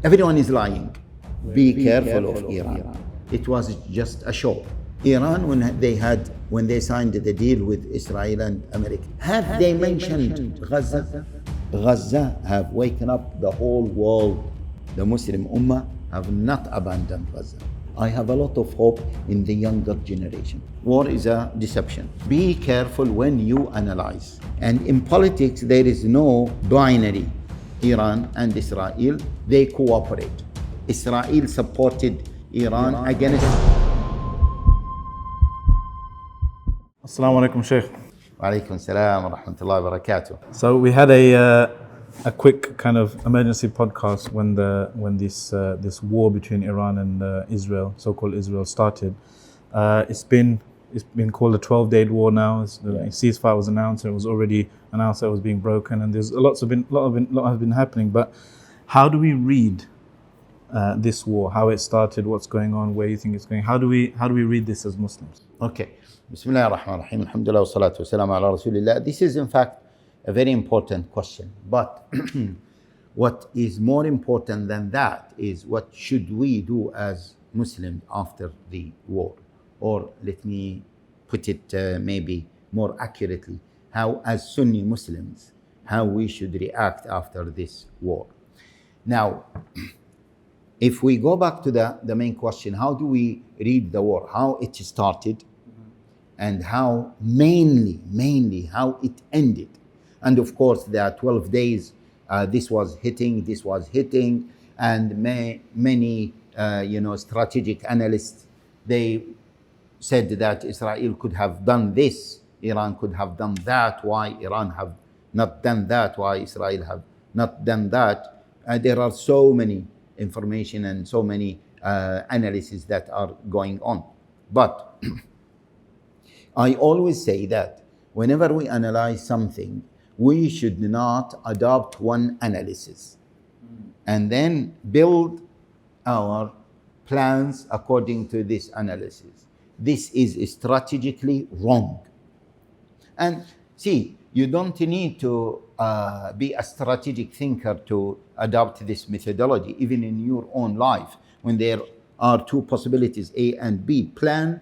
Everyone is lying. Be careful of Iran. It was just a show. Iran, when they signed the deal with Israel and America, have they mentioned Gaza? Gaza have waken up the whole world. The Muslim Ummah have not abandoned Gaza. I have a lot of hope in the younger generation. War is a deception. Be careful when you analyze. And in politics, there is no binary. Iran and Israel, they cooperate. Israel supported Iran against. Assalamu alaikum, Shaykh. Wa alaikum salam wa rahmatullahi wa barakatuh. So we had a quick kind of emergency podcast when this war between Iran and Israel, so-called Israel, started. It's been called a 12-day war now. The ceasefire was announced. It was already announced that it was being broken, and there's a lot has been happening. But how do we read this war? How it started? What's going on? Where you think it's going? How do we read this as Muslims? Okay. Bismillah ar-Rahman ar-Rahim. Alhamdulillah wa salatu wa salam ala Rasulillah. This is in fact a very important question. But what is more important than that is what should we do as Muslims after the war? Or let me put it maybe more accurately, how as Sunni Muslims, how we should react after this war. Now, if we go back to the main question, how do we read the war? How it started and how mainly how it ended. And of course, there are 12 days, this was hitting, and many strategic analysts, they said that Israel could have done this, Iran could have done that, why Iran have not done that, why Israel have not done that. There are so many information and so many analyses that are going on. But I always say that whenever we analyze something, we should not adopt one analysis and then build our plans according to this analysis. This is strategically wrong. And see, you don't need to be a strategic thinker to adopt this methodology, even in your own life. When there are two possibilities, A and B, plan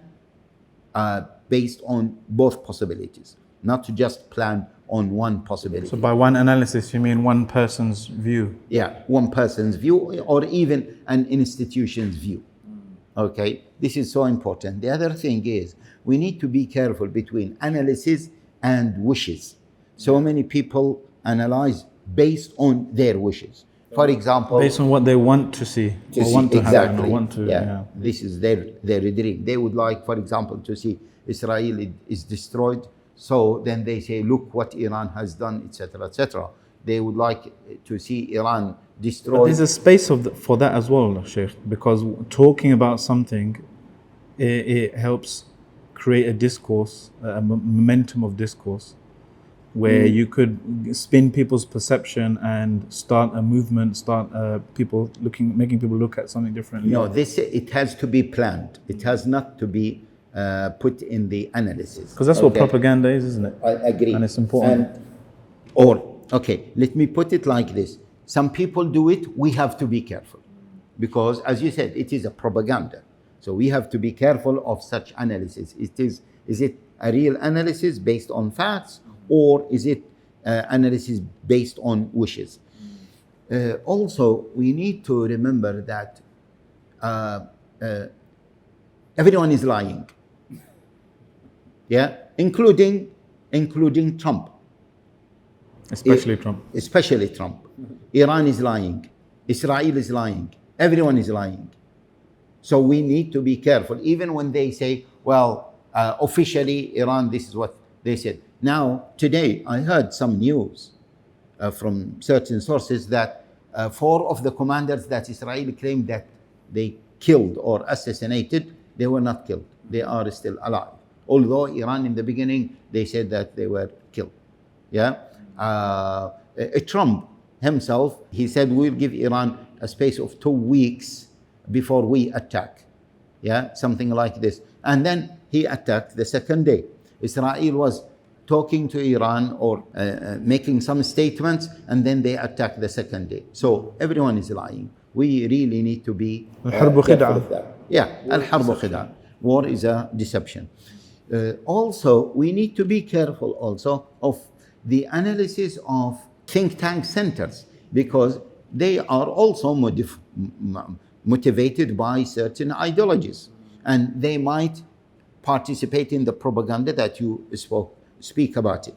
based on both possibilities, not to just plan on one possibility. So by one analysis, you mean one person's view? Yeah, one person's view or even an institution's view. Okay, this is so important. The other thing is we need to be careful between analysis and wishes. So many people analyze based on their wishes. For example, based on what they want to see or want to happen or want to. Yeah. This is their dream. They would like, for example, to see Israel is destroyed. So then they say, look what Iran has done, etc., etc. They would like to see Iran destroyed. But there's a space for that as well, Sheikh, because talking about something, it helps create a discourse, a momentum of discourse, where you could spin people's perception and start a movement, making people look at something differently. No, it has to be planned. It has not to be put in the analysis. Because that's what propaganda is, isn't it? I agree. And it's important. Okay, let me put it like this. Some people do it, we have to be careful. Because as you said, it is a propaganda. So we have to be careful of such analysis. Is it a real analysis based on facts, or is it analysis based on wishes? Also, we need to remember that everyone is lying. Yeah, including Trump. Especially Trump. Especially Trump. Iran is lying. Israel is lying. Everyone is lying. So we need to be careful. Even when they say, well, officially Iran, this is what they said. Now, today, I heard some news from certain sources that 4 of the commanders that Israel claimed that they killed or assassinated, they were not killed. They are still alive. Although Iran in the beginning, they said that they were killed. Yeah. Trump himself, he said, we'll give Iran a space of 2 weeks before we attack. Yeah, something like this. And then he attacked the second day. Israel was talking to Iran or making some statements, and then they attacked the second day. So everyone is lying. we really need to be الحرب careful خدعة. of that. Yeah, al-harb khida. War is a deception. Also, we need to be careful also of the analysis of think tank centers, because they are also motivated by certain ideologies, and they might participate in the propaganda that you speak about it.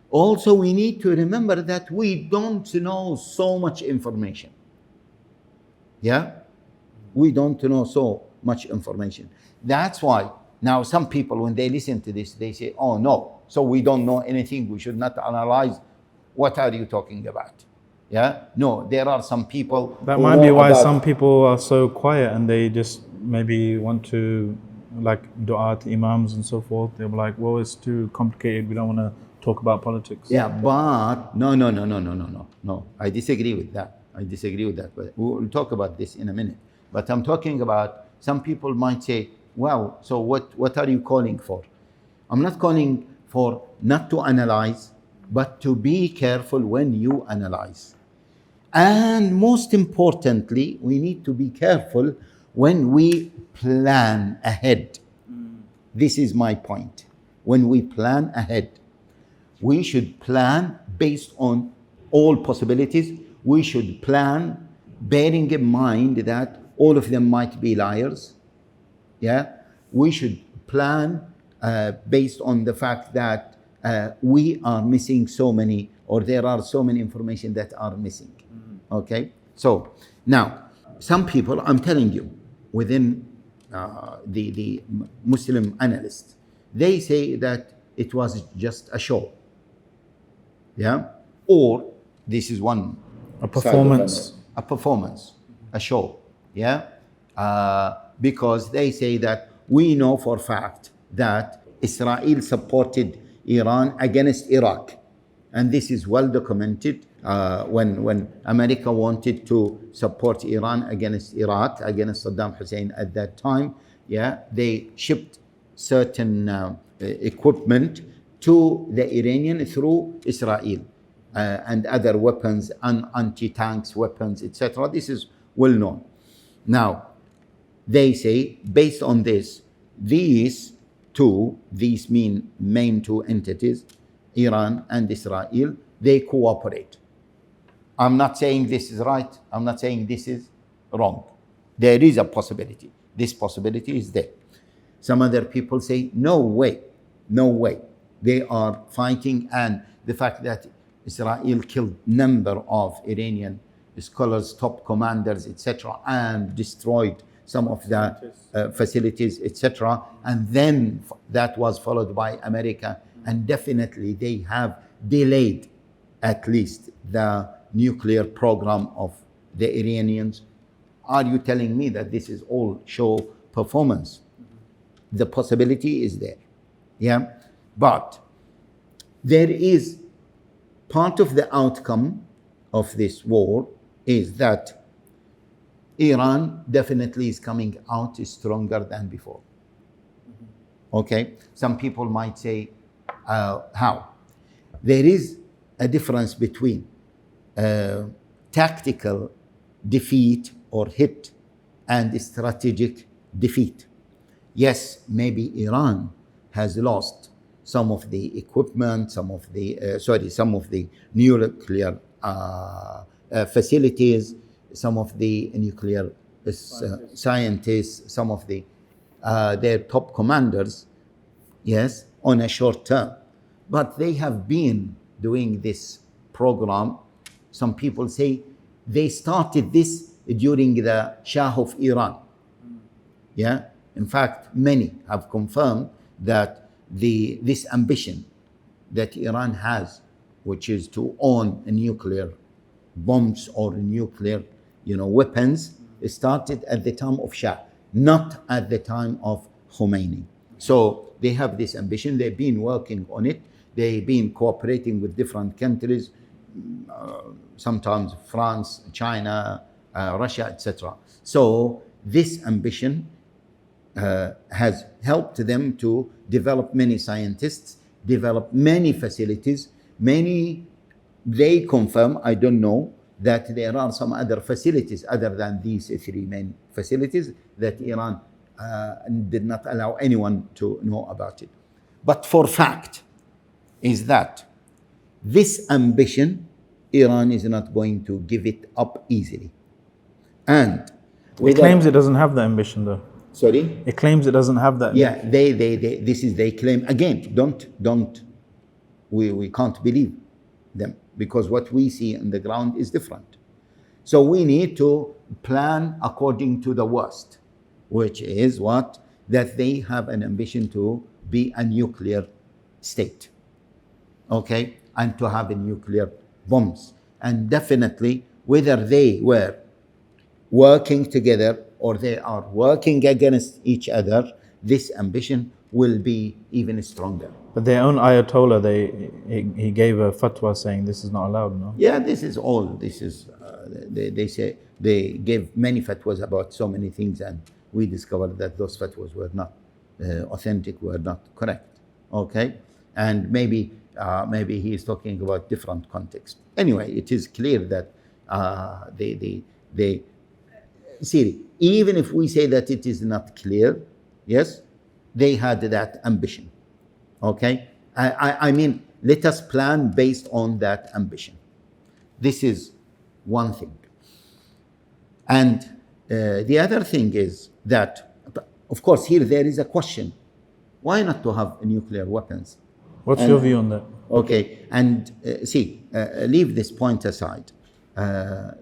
Also, we need to remember that we don't know so much information. Yeah? We don't know so much information. That's why now some people, when they listen to this, they say, oh no, so we don't know anything, we should not analyze. What are you talking about? Yeah? No, there are some people That who might be know why about- some people are so quiet and they just maybe want to, like dua to imams and so forth. They're like, well, it's too complicated. We don't want to talk about politics. Yeah, but no. I disagree with that. But we'll talk about this in a minute. But I'm talking about some people might say, well, so what are you calling for? I'm not calling for not to analyze, but to be careful when you analyze. And most importantly, we need to be careful when we plan ahead. This is my point. When we plan ahead, we should plan based on all possibilities. We should plan bearing in mind that all of them might be liars. Yeah, we should plan based on the fact that we are missing so many, or there are so many information that are missing. Okay, so now some people, I'm telling you, within the Muslim analysts, they say that it was just a show. Yeah, or this is one A performance. a performance, a show. Yeah, because they say that we know for a fact that Israel supported Iran against Iraq, and this is well documented. When America wanted to support Iran against Iraq, against Saddam Hussein at that time, yeah, they shipped certain equipment to the Iranian through Israel, and other weapons and anti-tanks weapons, etc. This is well known. Now, they say, based on this, these main two entities, Iran and Israel, they cooperate. I'm not saying this is right. I'm not saying this is wrong. There is a possibility. This possibility is there. Some other people say, no way. They are fighting, and the fact that Israel killed number of Iranian scholars, top commanders, etc., and destroyed some of the facilities, etc., and then that was followed by America, and definitely they have delayed at least the nuclear program of the Iranians. Are you telling me that this is all show performance? The possibility is there. Yeah, but there is part of the outcome of this war is that Iran definitely is coming out stronger than before. Okay, some people might say, how? There is a difference between tactical defeat or hit and strategic defeat. Yes, maybe Iran has lost some of the equipment, some of the nuclear facilities, some of the nuclear scientists, some of their top commanders, yes, on a short term. But they have been doing this program. Some people say they started this during the Shah of Iran. Yeah, in fact, many have confirmed that this ambition that Iran has, which is to own a nuclear bombs or nuclear, weapons, started at the time of Shah, not at the time of Khomeini. So they have this ambition. They've been working on it. They've been cooperating with different countries, sometimes France, China, Russia, etc. So this ambition has helped them to develop many scientists, develop many facilities, they confirm, I don't know, that there are some other facilities other than these three main facilities that Iran did not allow anyone to know about it. But for fact is that this ambition, Iran is not going to give it up easily. And it claims it doesn't have that ambition, though. Sorry? It claims it doesn't have that. Yeah, they claim again. We can't believe them, because what we see on the ground is different. So we need to plan according to the worst, which is what? That they have an ambition to be a nuclear state, okay, and to have a nuclear bombs. And definitely, whether they were working together or they are working against each other, this ambition will be even stronger. But their own Ayatollah, he gave a fatwa saying this is not allowed, no? Yeah, this is all. This is they say they gave many fatwas about so many things, and we discovered that those fatwas were not authentic, were not correct. Okay, and maybe he is talking about different context. Anyway, it is clear that they see, even if we say that it is not clear, yes, they had that ambition. Okay, I mean, let us plan based on that ambition. This is one thing. And the other thing is that, of course, here there is a question: why not to have nuclear weapons? What's your view on that? Okay, and leave this point aside. As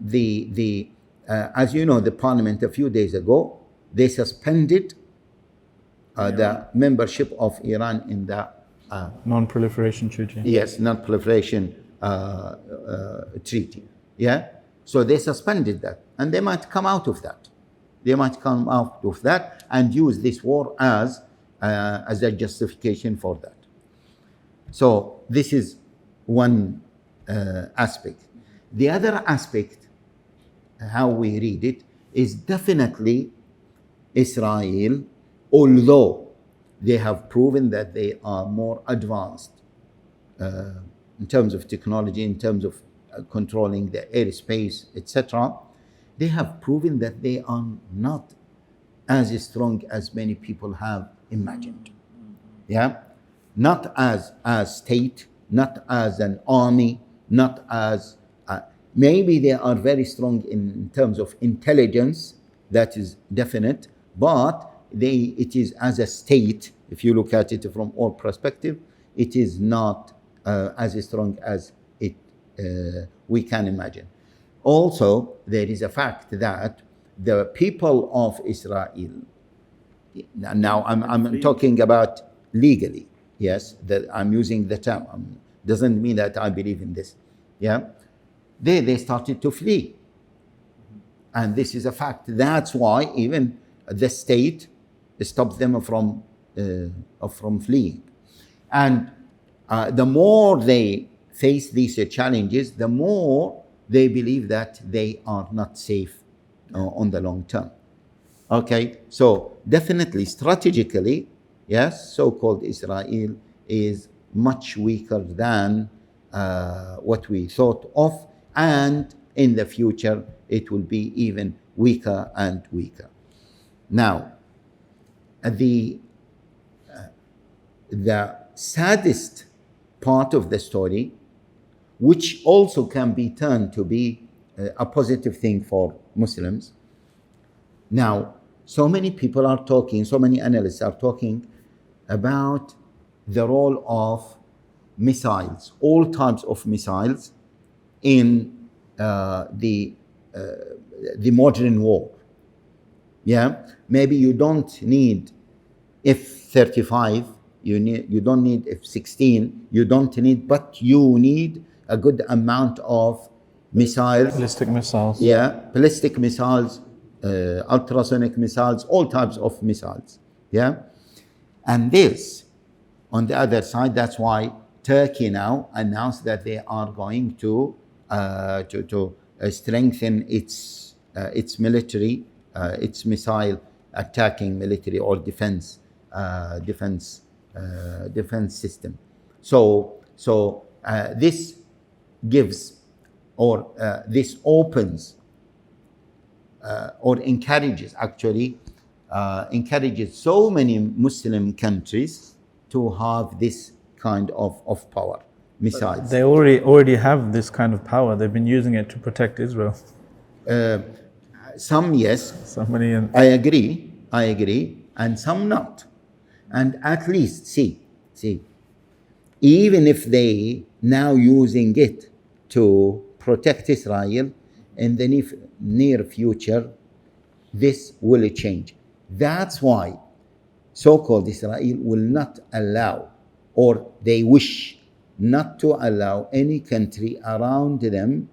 you know, the parliament a few days ago, they suspended the membership of Iran in the non-proliferation treaty. Yes, non-proliferation treaty. Yeah, so they suspended that, and they might come out of that. They might come out of that and use this war as a justification for that. So this is one aspect. The other aspect, how we read it, is definitely Israel, although they have proven that they are more advanced in terms of technology, in terms of controlling the airspace, etc., they have proven that they are not as strong as many people have imagined. Yeah, not as a state, not as an army, not as maybe they are very strong in terms of intelligence, that is definite, but it is as a state, if you look at it from all perspective, it is not as strong as we can imagine. Also, there is a fact that the people of Israel, now I'm talking about legally, yes, that I'm using the term, doesn't mean that I believe in this, yeah, they started to flee. And this is a fact. That's why even the state stopped them from fleeing. And the more they face these challenges, the more they believe that they are not safe on the long term. Okay, so definitely strategically, yes, so-called Israel is much weaker than what we thought of, and in the future it will be even weaker and weaker. Now, the saddest part of the story, which also can be turned to be a positive thing for Muslims. Now, so many people are talking, so many analysts are talking about the role of missiles, all types of missiles in the modern war. Yeah, maybe you don't need F-35, you don't need F-16, you don't need, but you need a good amount of missiles. Ballistic missiles. Yeah, ballistic missiles, ultrasonic missiles, all types of missiles. Yeah, and this, on the other side, that's why Turkey now announced that they are going to strengthen its military, its missile attacking military or defense system. So this gives or this opens or encourages actually encourages so many Muslim countries to have this kind of power, missiles. They already have this kind of power. They've been using it to protect Israel. Some yes, Somebody in, I agree, and some not. And at least see, even if they now using it to protect Israel, in the near future, this will change. That's why so-called Israel will not allow, or they wish not to allow any country around them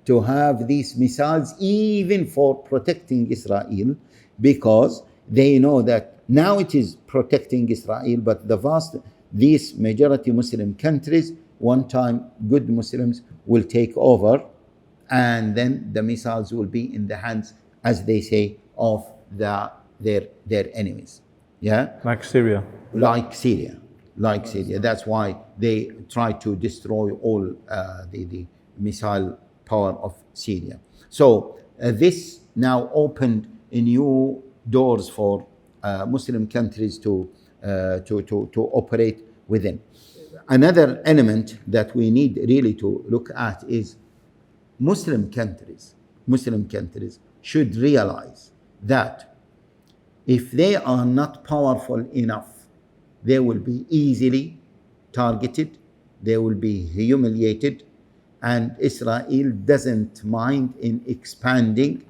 to have these missiles, even for protecting Israel, because they know that now it is protecting Israel, but these majority Muslim countries, one time good Muslims will take over, and then the missiles will be in the hands, as they say, of their enemies. Yeah, like Syria. like Syria. That's why they try to destroy all the missile power of Syria. So this now opened new doors for Muslim countries to operate within. Another element that we need really to look at is Muslim countries should realize that if they are not powerful enough, they will be easily targeted, they will be humiliated, and Israel doesn't mind in expanding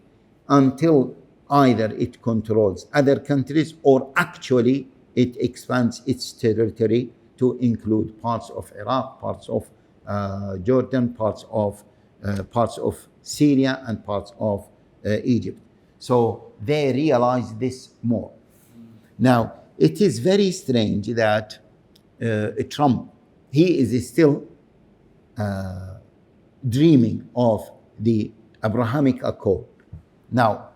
until either it controls other countries or actually it expands its territory to include parts of Iraq, parts of Jordan, parts of Syria, and parts of Egypt. So they realize this more. Now, it is very strange that Trump, he is still dreaming of the Abrahamic Accord. Now,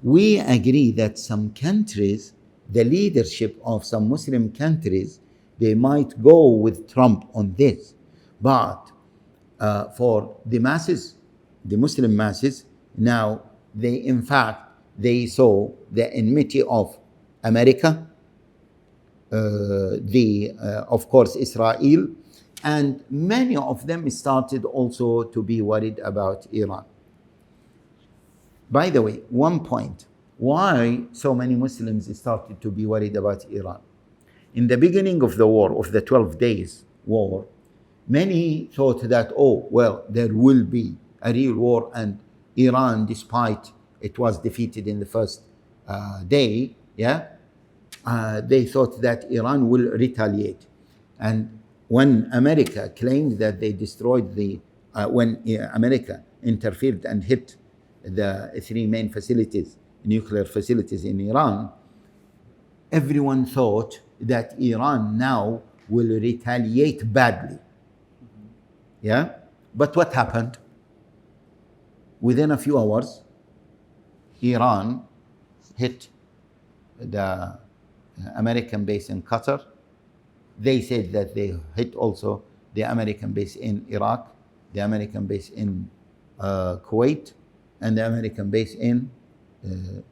we agree that some countries, the leadership of some Muslim countries, they might go with Trump on this. But for the masses, the Muslim masses, now they saw the enmity of America, of course Israel, and many of them started also to be worried about Iran. By the way, one point, why so many Muslims started to be worried about Iran? In the beginning of the war, of the 12 days war, many thought that, there will be a real war, and Iran, despite it was defeated in the first day, they thought that Iran will retaliate. And when America claimed that they destroyed when America interfered and hit the 3 main nuclear facilities in Iran, everyone thought that Iran now will retaliate badly. Yeah? But what happened? Within a few hours, Iran hit the American base in Qatar. They said that they hit also the American base in Iraq, the American base in Kuwait, and the American base in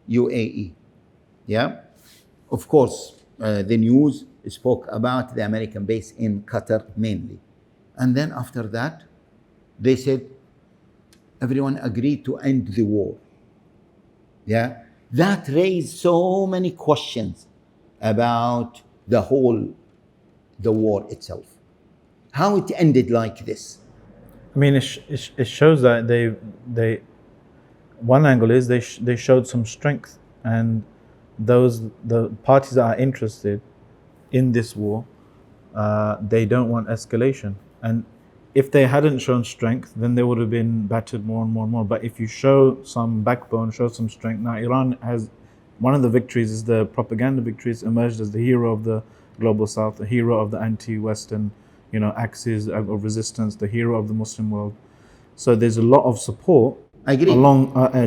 UAE. Yeah? Of course, the news spoke about the American base in Qatar mainly. And then after that, they said everyone agreed to end the war. Yeah? That raised so many questions about the war itself. How it ended like this. I mean, it shows that they one angle is they showed some strength, and the parties that are interested in this war, they don't want escalation. And if they hadn't shown strength, then they would have been battered more and more and more. But if you show some backbone, show some strength, now Iran has one of the victories is the propaganda victories, emerged as the hero of the global South, the hero of the anti-Western, axis of resistance, the hero of the Muslim world. So there's a lot of support. I agree.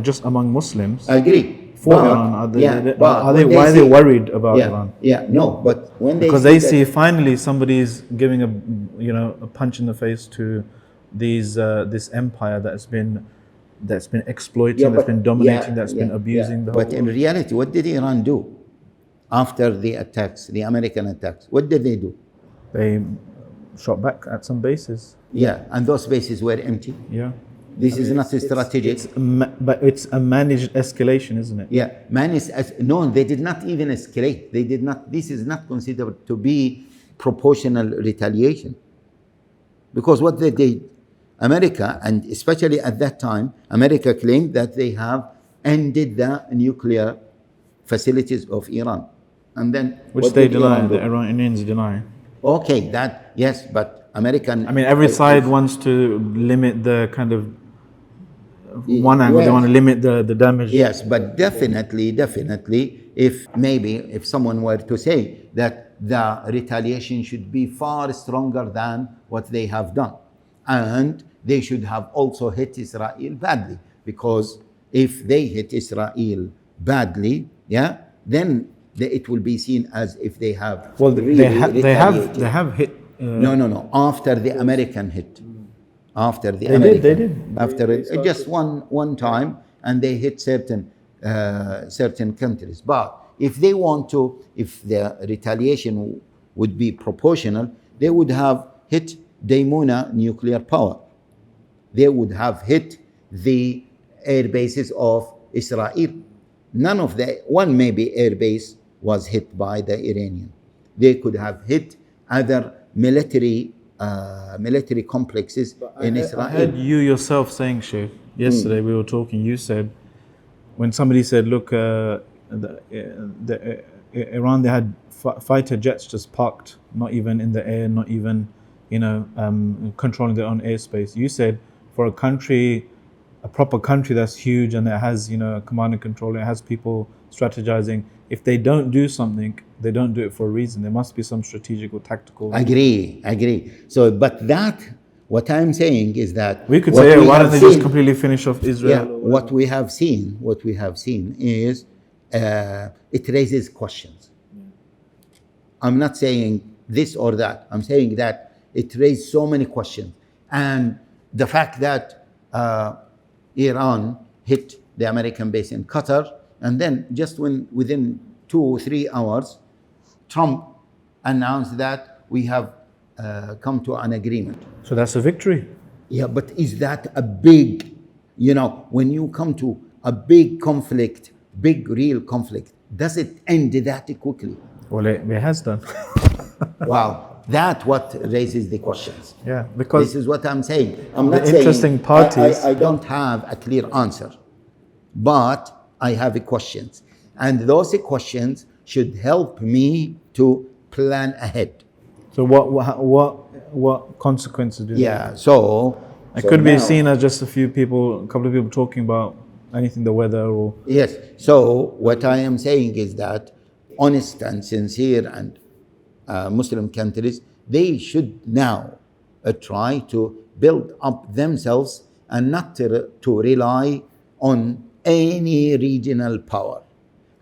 Just among Muslims. I agree. For Iran, why are they worried about Iran? But when they see finally somebody's giving a punch in the face to this empire that's been exploiting, that's been dominating, that's been abusing the whole But in world. reality, what did Iran do after the attacks, the American attacks? What did they do? They shot back at some bases. Yeah, and those bases were empty. Yeah. This is not strategic. But it's a managed escalation, isn't it? Yeah, no, they did not even escalate. They did not. This is not considered to be proportional retaliation, because what they did, America, and especially at that time, America claimed that they have ended the nuclear facilities of Iran, and then Which they deny. The Iranians deny. Okay, that yes, but American. I mean, every side wants to limit the kind of one angle. They want to limit the damage. Yes, but definitely, if someone were to say that the retaliation should be far stronger than what they have done, and they should have also hit Israel badly, because if they hit Israel badly, then it will be seen as if they have. Well, they have hit. No. After the American hit. After the They did. After just one time, and they hit certain countries. But if they want to, if the retaliation would be proportional, they would have hit Daimuna nuclear power. They would have hit the air bases of Israel. None of one maybe air base was hit by the Iranian. They could have hit other military complexes in Israel. I heard you yourself saying, Shaykh, yesterday we were talking, you said, when somebody said, look, Iran, they had fighter jets just parked, not even in the air, not even, controlling their own airspace. You said, for a country, a proper country that's huge and that has, command and control, it has people strategizing, if they don't do something, they don't do it for a reason. There must be some strategic or tactical. Agree. So, but what I'm saying is that we could say, why don't they just completely finish off Israel? Yeah, what we have seen is it raises questions. I'm not saying this or that. I'm saying that it raised so many questions, and the fact that Iran hit the American base in Qatar, and then just within 2 or 3 hours, Trump announced that we have come to an agreement. So that's a victory. Yeah, but is that a big, when you come to a big conflict, big real conflict, does it end that quickly? Well, it has done. Wow, that's what raises the questions. Yeah, because this is what I'm saying. I'm not interesting saying parties. I don't have a clear answer, but I have questions, and those questions should help me to plan ahead. So what consequences do? Yeah, so it could be seen as just a couple of people talking about anything, the weather or. Yes. So what I am saying is that honest and sincere and Muslim countries, they should now try to build up themselves and not to rely on any regional power,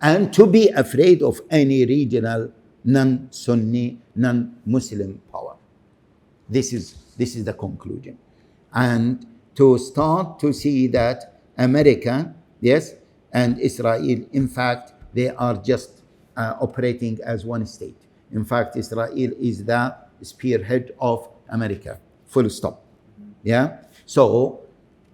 and to be afraid of any regional non-Sunni, non-Muslim power. This is the conclusion, and to start to see that America, yes, and Israel, in fact, they are just operating as one state. In fact, Israel is the spearhead of America, full stop. Yeah. So,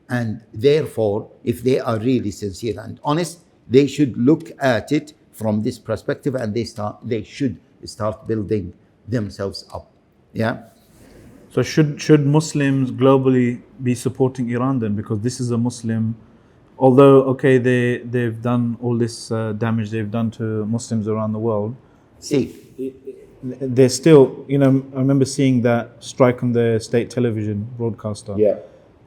and therefore, if they are really sincere and honest, they should look at it from this perspective, and they should start building themselves up. Yeah. So should Muslims globally be supporting Iran then? Because this is a Muslim, although okay, they've done all this damage they've done to Muslims around the world. See, they're still, I remember seeing that strike on the state television broadcaster. Yeah.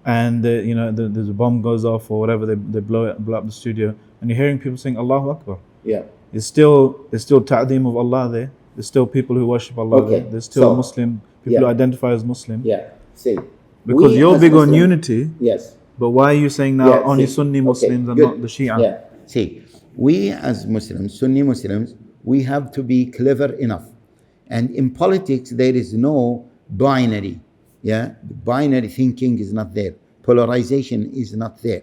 And there's a bomb goes off or whatever, they blow up the studio, and you're hearing people saying Allahu Akbar. Yeah. There's still ta'zeem of Allah there. There's still people who worship Allah there. There's still Muslim people who identify as Muslim. Yeah. See. Because you're big on unity. Yes. But why are you saying now only Sunni Muslims and not the Shia? Yeah. See, we as Muslims, Sunni Muslims, we have to be clever enough. And in politics, there is no binary. Yeah, binary thinking is not there. Polarization is not there.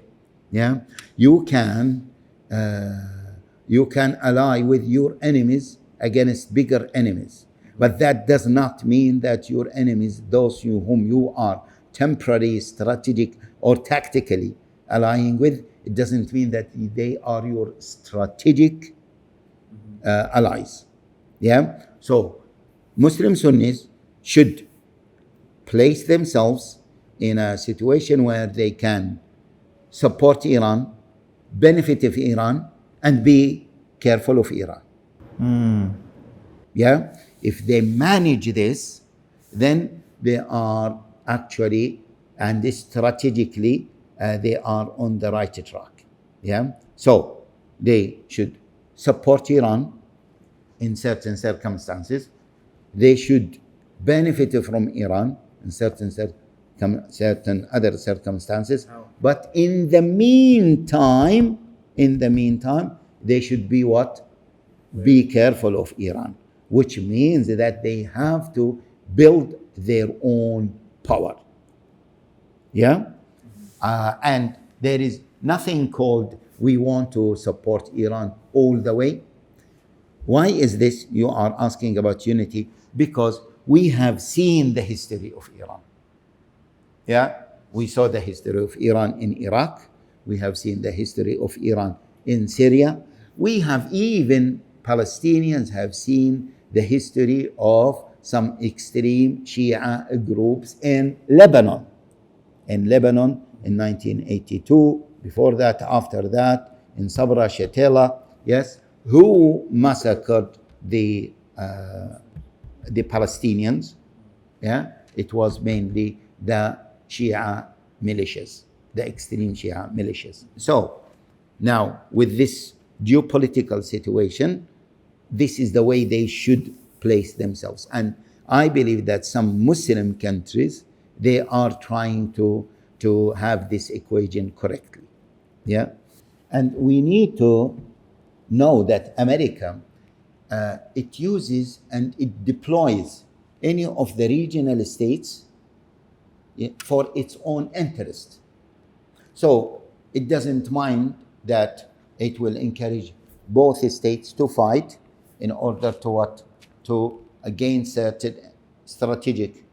Yeah, you can ally with your enemies against bigger enemies, but that does not mean that your enemies, those whom you are temporarily, strategic, or tactically allying with, it doesn't mean that they are your strategic allies. Yeah, so Muslim Sunnis should place themselves in a situation where they can support Iran, benefit of Iran, and be careful of Iran. Yeah, if they manage this, then they are actually and strategically they are on the right track. Yeah, so they should support Iran in certain circumstances. They should benefit from Iran in certain other circumstances. But in the meantime, they should be what? Be careful of Iran, which means that they have to build their own power. Yeah? And there is nothing called we want to support Iran all the way. Why is this? You are asking about unity because we have seen the history of Iran. Yeah, we saw the history of Iran in Iraq. We have seen the history of Iran in Syria. We have even, Palestinians have seen the history of some extreme Shia groups in Lebanon. In 1982, before that, after that, in Sabra Shatila, yes, who massacred the Palestinians. Yeah, it was mainly the Shia militias, the extreme Shia militias. So now with this geopolitical situation, this is the way they should place themselves. And I believe that some Muslim countries, they are trying to have this equation correctly. Yeah, and we need to know that America, it uses and it deploys any of the regional states for its own interest. So it doesn't mind that it will encourage both states to fight in order to what? To gain certain strategic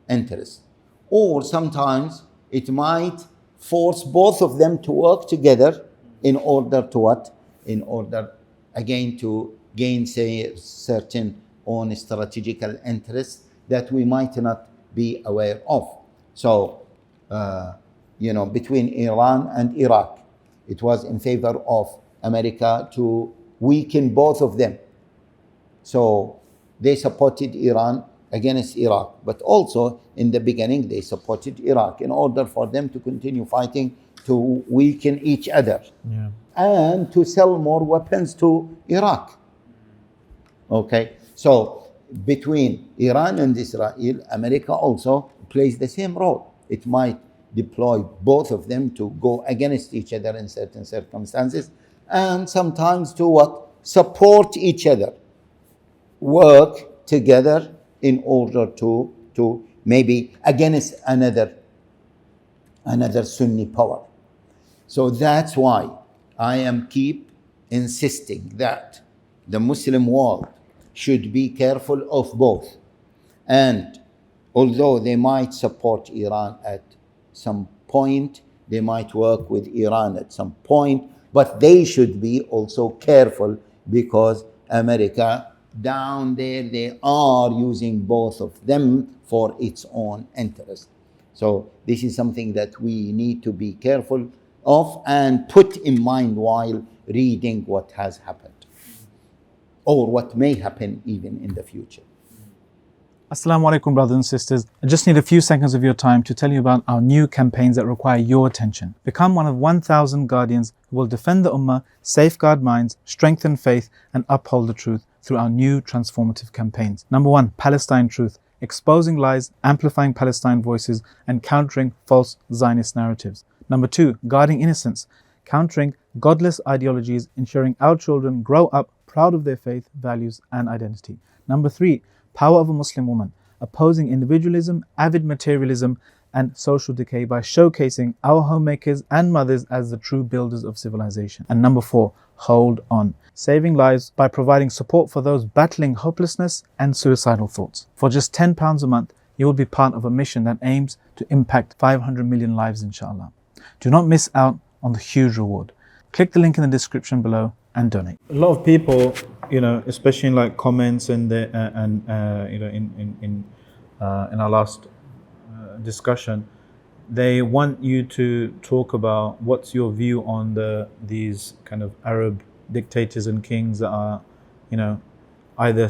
interests. Or sometimes it might force both of them to work together in order to what? In order, again, to gain, say, certain own strategical interests that we might not be aware of. So, between Iran and Iraq, it was in favor of America to weaken both of them. So they supported Iran against Iraq, but also in the beginning they supported Iraq in order for them to continue fighting to weaken each other. Yeah. And to sell more weapons to Iraq. Okay, so between Iran and Israel, America also plays the same role. It might deploy both of them to go against each other in certain circumstances, and sometimes to what? Support each other, work together in order to maybe against another Sunni power. So that's why I am keep insisting that the Muslim world should be careful of both. And although they might support Iran at some point, they might work with Iran at some point, but they should be also careful because America down there, they are using both of them for its own interest. So this is something that we need to be careful of and put in mind while reading what has happened or what may happen even in the future. Assalamu alaikum, brothers and sisters. I just need a few seconds of your time to tell you about our new campaigns that require your attention. Become one of 1,000 guardians who will defend the Ummah, safeguard minds, strengthen faith, and uphold the truth through our new transformative campaigns. Number 1, Palestine Truth. Exposing lies, amplifying Palestine voices, and countering false Zionist narratives. Number 2, Guarding Innocence. Countering godless ideologies, ensuring our children grow up proud of their faith, values, and identity. Number 3, Power of a Muslim Woman. opposing individualism, avid materialism, and social decay by showcasing our homemakers and mothers as the true builders of civilization. And number 4, hold on. Saving lives by providing support for those battling hopelessness and suicidal thoughts. For just £10 a month, you will be part of a mission that aims to impact 500 million lives, inshallah. Do not miss out on the huge reward. Click the link in the description below and donate. A lot of people, especially in like comments and in our last discussion, they want you to talk about what's your view on these kind of Arab dictators and kings that are, either,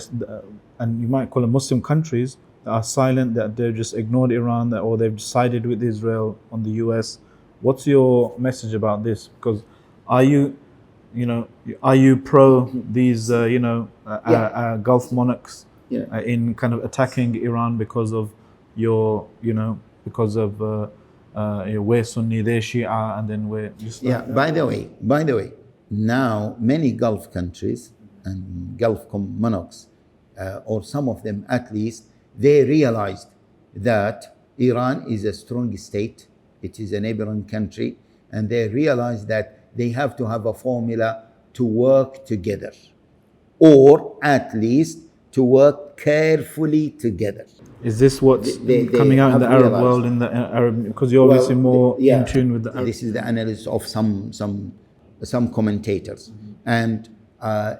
and you might call them Muslim countries, that are silent, that they've just ignored Iran, or they've sided with Israel on the US. What's your message about this? Because are you pro these, Gulf monarchs in kind of attacking Iran because of we're Sunni, they're Shia, and then we're just by the way, now many Gulf countries and Gulf monarchs, or some of them at least, they realized that Iran is a strong state. It is a neighboring country, and they realized that they have to have a formula to work together, or at least to work carefully together. Is this what's coming out in the Arab world, in the Arab? Because you're obviously more in tune with the Arab. This is the analysis of some commentators, and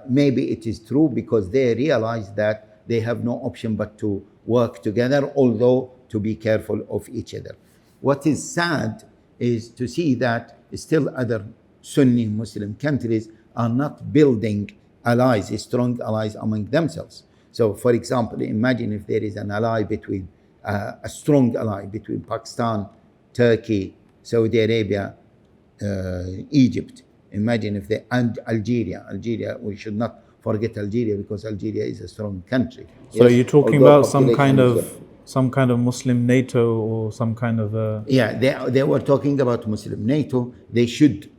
maybe it is true because they realize that they have no option but to work together, although to be careful of each other. What is sad is to see that still other Sunni Muslim countries are not building allies, strong allies among themselves. So, for example, imagine if there is an ally between, a strong ally between Pakistan, Turkey, Saudi Arabia, Egypt. Imagine if and Algeria, we should not forget Algeria because Algeria is a strong country. So you're talking about some kind of Muslim NATO or some kind of they were talking about Muslim NATO. They should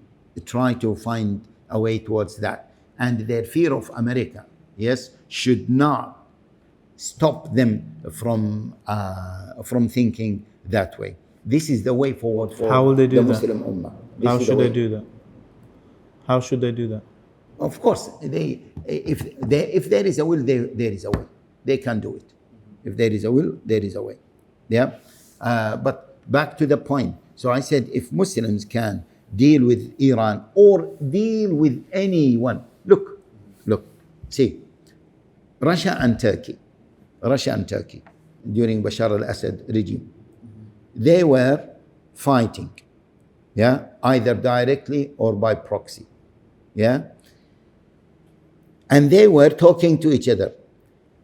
try to find a way towards that, and their fear of America, should not stop them from thinking that way. This is the way forward for the Muslim Ummah. How should they do that? How should they do that? Of course, if there is a will, there is a way. They can do it. If there is a will, there is a way. But back to the point. So I said, if Muslims can deal with Iran or deal with anyone, look, see, Russia and Turkey during Bashar al-Assad regime, they were fighting, either directly or by proxy, and they were talking to each other.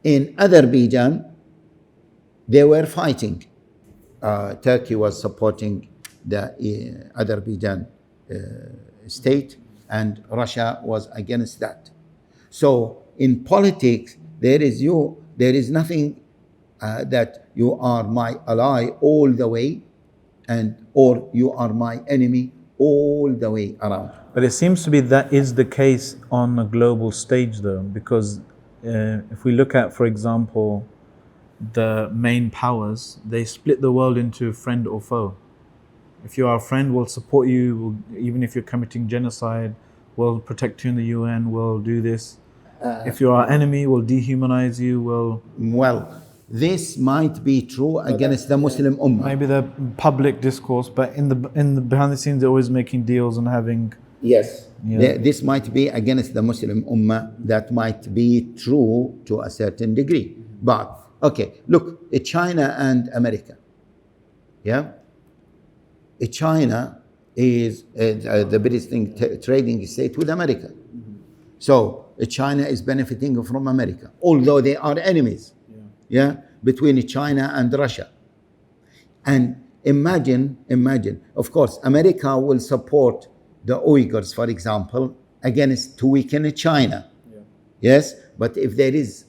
In Azerbaijan, they were fighting. Turkey was supporting the Azerbaijan state, and Russia was against that. So in politics, there is nothing that you are my ally all the way, or you are my enemy all the way around. But it seems to be that is the case on a global stage, though, because if we look at, for example, the main powers, they split the world into friend or foe. If you are a friend, we'll support you, even if you're committing genocide, we'll protect you in the UN, we'll do this. If you are an enemy, we'll dehumanize you, Well, this might be true against the Muslim Ummah. Maybe the public discourse, but in the behind the scenes, they're always making deals and having... Yes, this might be against the Muslim Ummah. That might be true to a certain degree. But, okay, look, China and America. China is the biggest trading state with America. So China is benefiting from America, although they are enemies. Between China and Russia. And imagine, of course, America will support the Uyghurs, for example, to weaken China. Yes, but if there is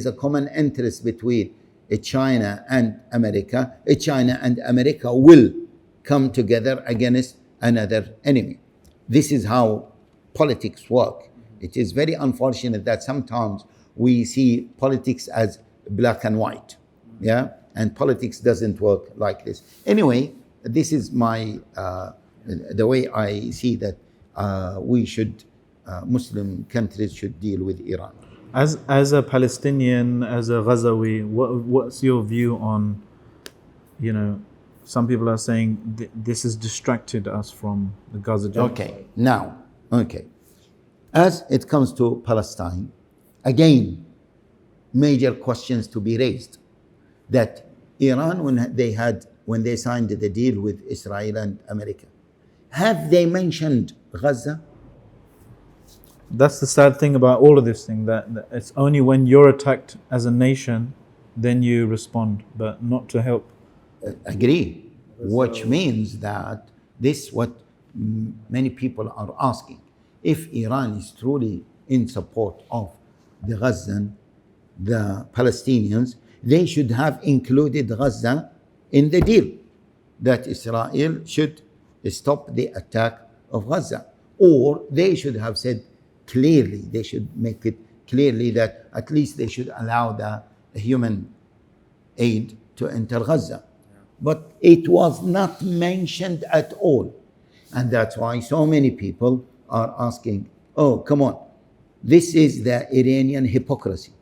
a common interest between China and America will come together against another enemy. This is how politics work. It is very unfortunate that sometimes we see politics as black and white. Yeah, and politics doesn't work like this. Anyway, this is my the way I see that we should Muslim countries should deal with Iran. As a Palestinian, as a Ghazawi, what's your view on, you know, some people are saying this has distracted us from the Gaza genocide. Okay. As it comes to Palestine, again, major questions to be raised. That Iran, when they signed the deal with Israel and America, have they mentioned Gaza? That's the sad thing about all of this thing, that it's only when you're attacked as a nation, then you respond, but not to help. Agree, which means that this what many people are asking. If Iran is truly in support of the Gazan, the Palestinians, they should have included Gaza in the deal, that Israel should stop the attack of Gaza. Or they should have said clearly, they should make it clearly that at least they should allow the human aid to enter Gaza. But it was not mentioned at all. And that's why so many people are asking, oh, come on, this is the Iranian hypocrisy.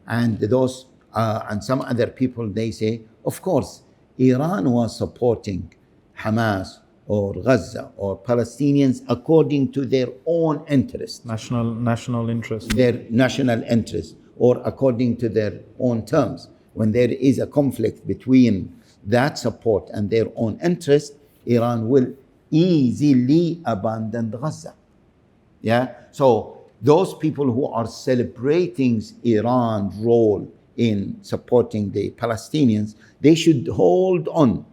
And those and some other people, they say, of course, Iran was supporting Hamas or Gaza or Palestinians according to their own interest. National interest. Their national interest, or according to their own terms. When there is a conflict between that support and their own interest, Iran will easily abandon Gaza. Yeah. So those people who are celebrating Iran's role in supporting the Palestinians, they should hold on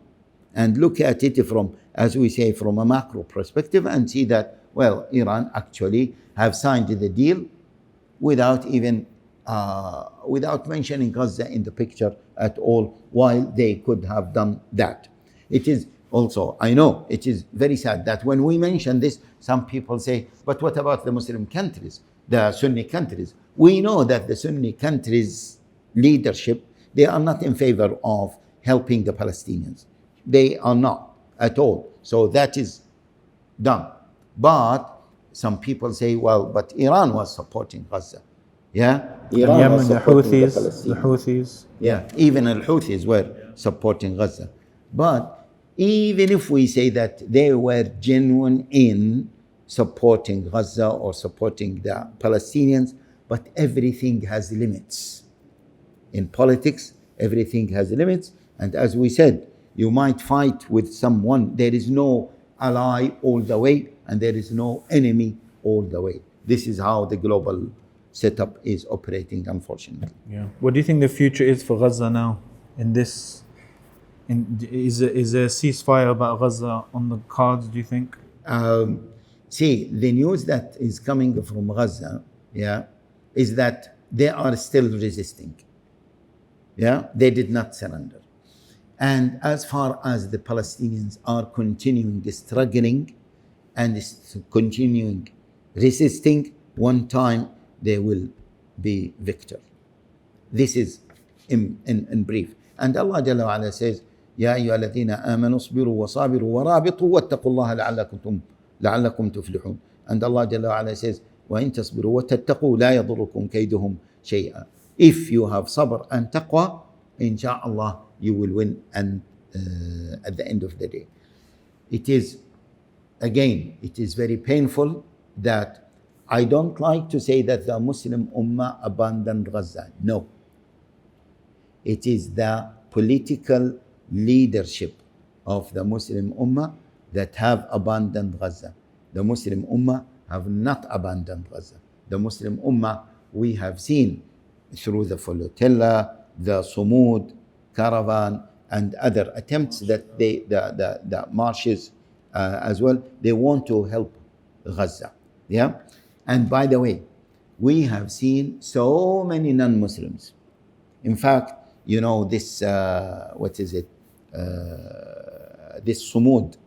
and look at it from, as we say, from a macro perspective, and see that, well, Iran actually have signed the deal without even without mentioning Gaza in the picture at all, while they could have done that. It is also, I know, it is very sad that when we mention this, some people say, but what about the Muslim countries, the Sunni countries? We know that the Sunni countries' leadership, they are not in favor of helping the Palestinians. They are not at all. So that is done. But some people say, well, but Iran was supporting Gaza. Yeah, Iran Yemen, was the supporting Houthis. Yeah, even al-Houthis were supporting Gaza. But even if we say that they were genuine in supporting Gaza or supporting the Palestinians, but everything has limits. In politics, everything has limits. And as we said, you might fight with someone. There is no ally all the way, and there is no enemy all the way. This is how the global setup is operating, unfortunately. Yeah. What do you think the future is for Gaza now? Is a ceasefire about Gaza on the cards, do you think? See, the news that is coming from Gaza, is that they are still resisting. Yeah, they did not surrender. And as far as the Palestinians are continuing struggling and continuing resisting, one time they will be victor. This is in brief. And Allah Jalla wa Ala says, يا أيها الذين آمنوا اصبروا وصابروا ورابطوا واتقوا الله لعلكم تفلحون. And Allah Jalla wa Ala says, وإن تصبروا وتتقوا لا يضركم كيدهم شيئا. If you have sabr and taqwa, inshallah, you will win. And at the end of the day, it is very painful that I don't like to say that the Muslim Ummah abandoned Gaza. No. It is the political leadership of the Muslim Ummah that have abandoned Gaza. The Muslim Ummah have not abandoned Gaza. The Muslim Ummah, we have seen through the flotilla, the Sumud caravan, and other attempts that the marches as well, they want to help Gaza. Yeah. And by the way, we have seen so many non-Muslims. In fact, you know, this, this Sumud,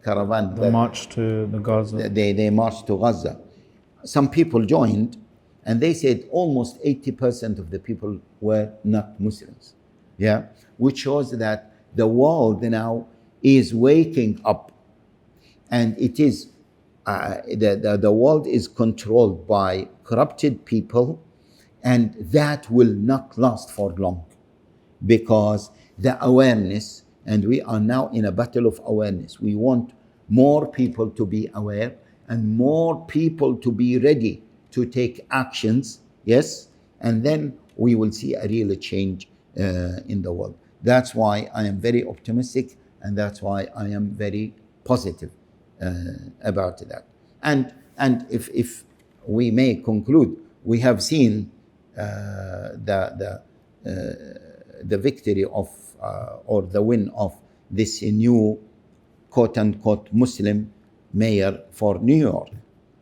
caravan. The march to the Gaza. They marched to Gaza. Some people joined, And they said almost 80% of the people were not Muslims. Yeah, which shows that the world now is waking up, and it is the world is controlled by corrupted people, and that will not last for long, because the awareness, and we are now in a battle of awareness. We want more people to be aware and more people to be ready to take actions, yes, and then we will see a real change in the world. That's why I am very optimistic, and that's why I am very positive about that. And if we may conclude, we have seen the victory of or the win of this new quote unquote Muslim mayor for New York.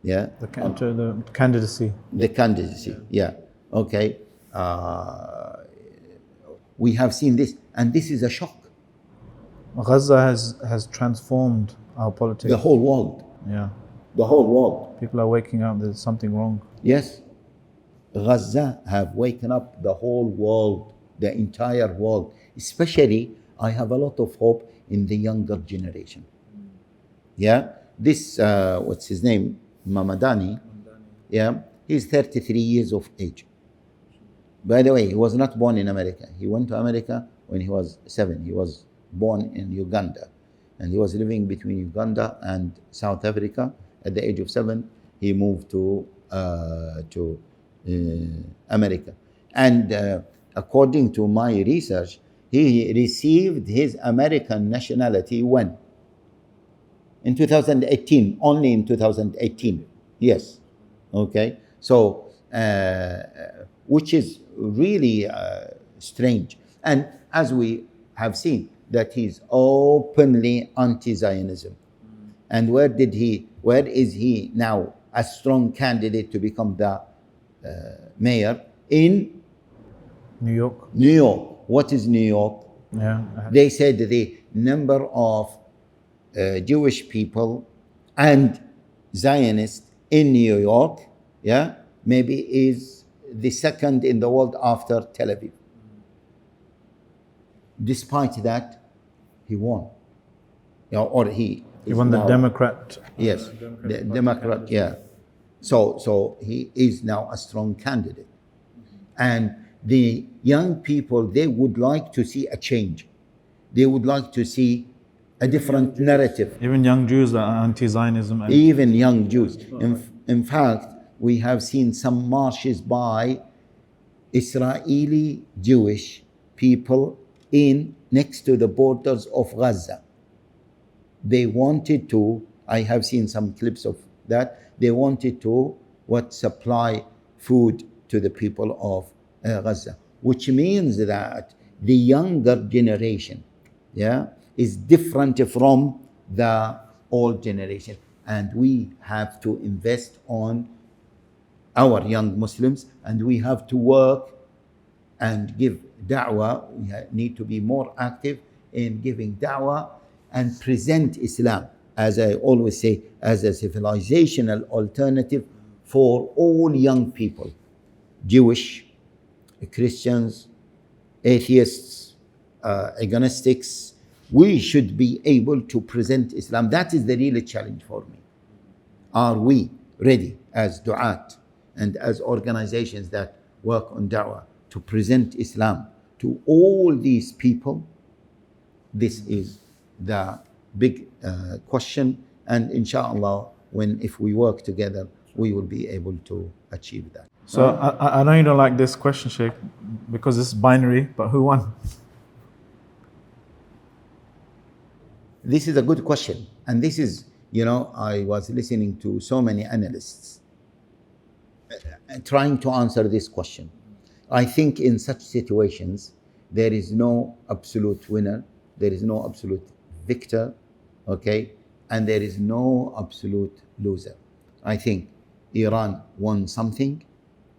Yeah, The candidacy. the candidacy. Yeah, okay. We have seen this, and this is a shock. Gaza has transformed our politics. The whole world. Yeah. The whole world. People are waking up. There's something wrong. Yes. Gaza have waken up the whole world, the entire world. Especially, I have a lot of hope in the younger generation. Yeah. This, what's his name? Mamadani. Yeah. He's 33 years of age. By the way, he was not born in America. He went to America when he was 7. He was born in Uganda. And he was living between Uganda and South Africa. At the age of 7, he moved to America. And according to my research, he received his American nationality when? In 2018, only in 2018. Yes. Okay. So, which is really strange. And as we have seen, that he's openly anti-Zionism. And where is he now a strong candidate to become the mayor? In New York. New York. What is New York? Yeah. They said the number of Jewish people and Zionists in New York, yeah, maybe is the second in the world after Tel Aviv. Despite that, he won. Yeah, or he won the Democrat. Yes, the Democrat. Yeah. So he is now a strong candidate, and the young people, they would like to see a change. They would like to see a different narrative. Even young Jews are anti-Zionism. Even young Jews. In fact, we have seen some marches by Israeli Jewish people next to the borders of Gaza. They wanted to, I have seen some clips of that, they wanted to supply food to the people of Gaza, which means that the younger generation, yeah, is different from the old generation. And we have to invest on our young Muslims, and we have to work and give da'wah. We need to be more active in giving da'wah and present Islam, as I always say, as a civilizational alternative for all young people, Jewish, Christians, atheists, agnostics. We should be able to present Islam. That is the real challenge for me. Are we ready as du'at and as organizations that work on da'wah to present Islam to all these people? This is the big question, and inshallah, if we work together, we will be able to achieve that. So I know you don't like this question, Sheikh, because it's binary, but who won? This is a good question, and this is, I was listening to so many analysts trying to answer this question. I think in such situations, there is no absolute winner, there is no absolute victor, okay, and there is no absolute loser. I think Iran won something,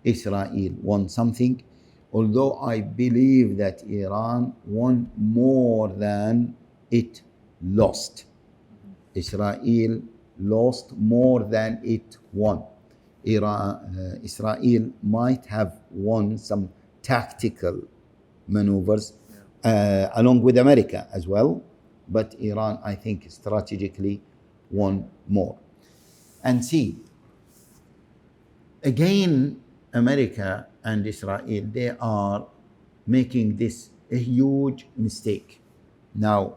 Israel won something, although I believe that Iran won more than it lost. Israel lost more than it won. Israel might have won some tactical maneuvers along with America as well, but Iran, I think, strategically won more. And see, again, America and Israel, they are making this a huge mistake. Now,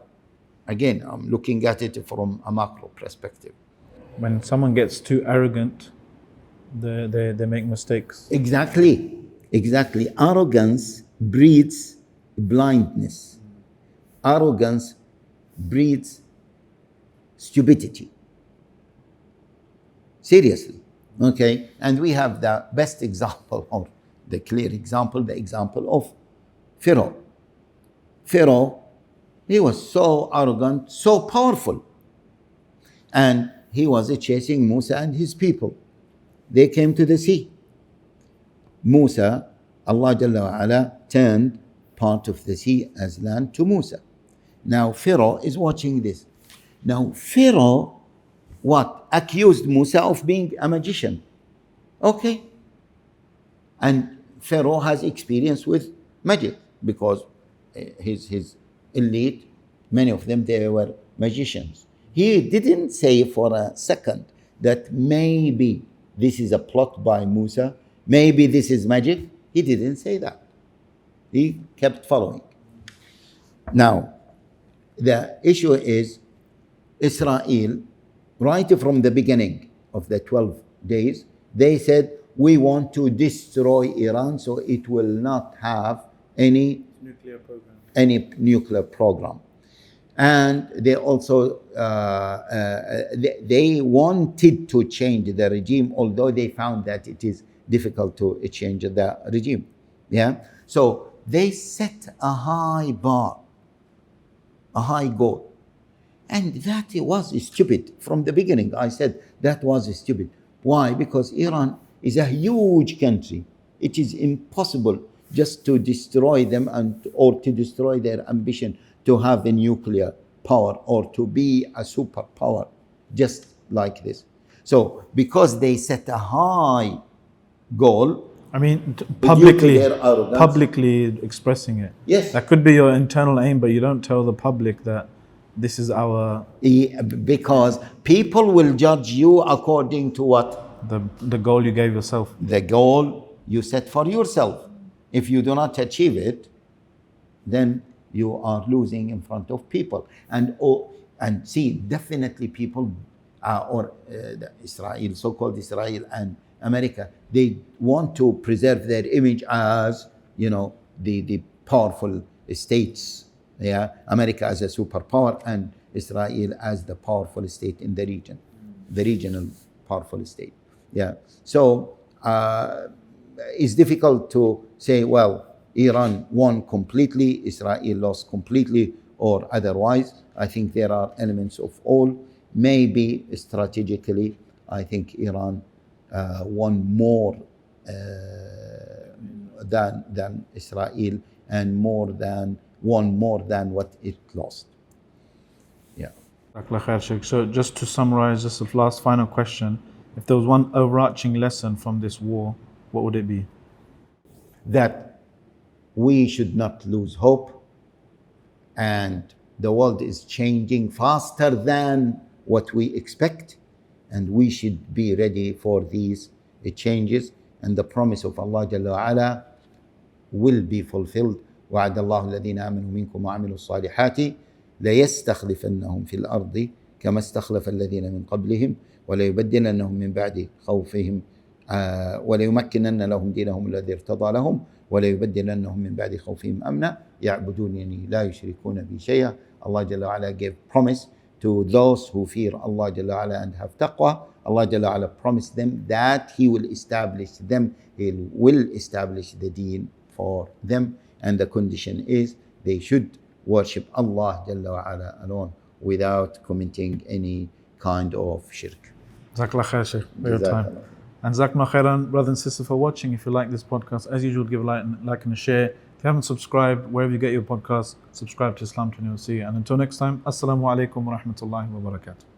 again, I'm looking at it from a macro perspective. When someone gets too arrogant, they make mistakes. Exactly. Arrogance breeds blindness. Arrogance breeds stupidity. Seriously. Okay? And we have the best example, or the clear example, the example of Pharaoh. Pharaoh, he was so arrogant, so powerful. And he was chasing Musa and his people. They came to the sea. Musa, Allah Jalla wa Ala turned part of the sea as land to Musa. Now Pharaoh is watching this. Now Pharaoh, accused Musa of being a magician. Okay. And Pharaoh has experience with magic because his elite, many of them, they were magicians. He didn't say for a second that maybe this is a plot by Musa, maybe this is magic. He didn't say that. He kept following. Now, the issue is Israel, right from the beginning of the 12 days, they said, we want to destroy Iran so it will not have any nuclear program. And they also they wanted to change the regime, although they found that it is difficult to change the regime. Yeah. So they set a high bar, a high goal, and that was stupid from the beginning. I said that was stupid. Why? Because Iran is a huge country. It is impossible just to destroy them or to destroy their ambition to have a nuclear power or to be a superpower just like this. So because they set a high goal, I mean, publicly expressing it. Yes. That could be your internal aim, but you don't tell the public that this is our... Because people will judge you according to what? The goal you gave yourself. The goal you set for yourself. If you do not achieve it, then you are losing in front of people. And see, definitely people, Israel, so-called Israel and America, they want to preserve their image as, the powerful states. Yeah, America as a superpower and Israel as the powerful state in the region, the regional powerful state. Yeah. So it's difficult to say, well, Iran won completely, Israel lost completely, or otherwise. I think there are elements of all. Maybe strategically, I think Iran won more than Israel, and won more than what it lost. Yeah. So just to summarize, just the last final question. If there was one overarching lesson from this war, what would it be? That we should not lose hope, and the world is changing faster than what we expect, and we should be ready for these changes, and the promise of Allah Jalla wa Ala will be fulfilled. وعد الله الذين آمنوا منكم وعملوا الصالحات ليستخلفنهم في الأرض كما استخلف الذين من قبلهم وليبدلنهم من بعد خوفهم وليمكنن لهم دينهم الذي ارتضى لهم وليبدلنهم من بعد خوفهم أمنا يعبدونني لا يشركون بي شيئا. Allah Jalla wa Ala gave promise to those who fear Allah Jalla wa Ala and have taqwa. Allah Jalla wa Ala promised them that He will establish them, He will establish the deen for them. And the condition is they should worship Allah Jalla wa Ala alone without committing any kind of shirk. Jazakallah khair, Shaykh, for your time. And Jazakallah khairan, brothers and sisters, for watching. If you like this podcast, as usual, give a like and a share. If you haven't subscribed, wherever you get your podcast, subscribe to Islam 20 and until next time, Assalamu alaikum wa rahmatullahi wa barakatuh.